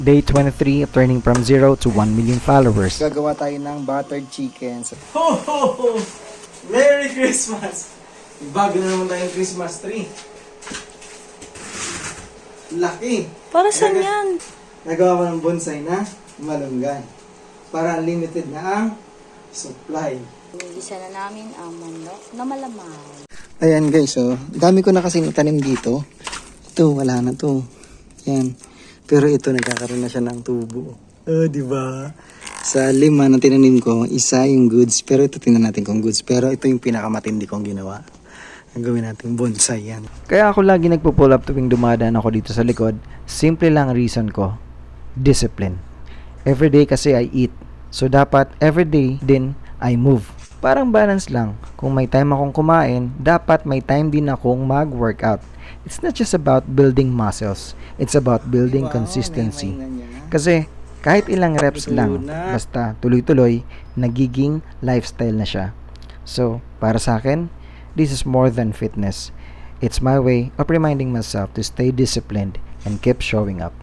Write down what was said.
Day 23 of turning from 0 to 1 million followers. Gagawa tayo ng buttered chicken. Ho, ho, ho! Merry Christmas! Bago na naman tayong Christmas tree. Laki! Para saan yan? Nagawa ko ng bonsai na malunggan. Para unlimited na ang supply. Inigisa na namin ang manok na malamang. Ayan guys, so dami ko na kasi natanim dito. Ito, wala na to. Yan. Pero ito, nagkakaroon na siya ng tubo. Oh, di ba? Sa 5 na tinanim ko, isa yung goods. Pero ito tingnan natin kung goods. Pero ito yung pinakamatindi kong ginawa. Ang gawin natin bonsai yan. Kaya ako lagi nagpo-pull up tuwing dumadaan ako dito sa likod. Simple lang ang reason ko. Discipline. Everyday kasi I eat. So dapat everyday din I move. Parang balance lang. Kung may time akong kumain, dapat may time din akong mag-workout. It's not just about building muscles. It's about building consistency. Kasi kahit ilang reps lang, basta tuloy-tuloy, nagiging lifestyle na siya. So, para sa akin, this is more than fitness. It's my way of reminding myself to stay disciplined and keep showing up.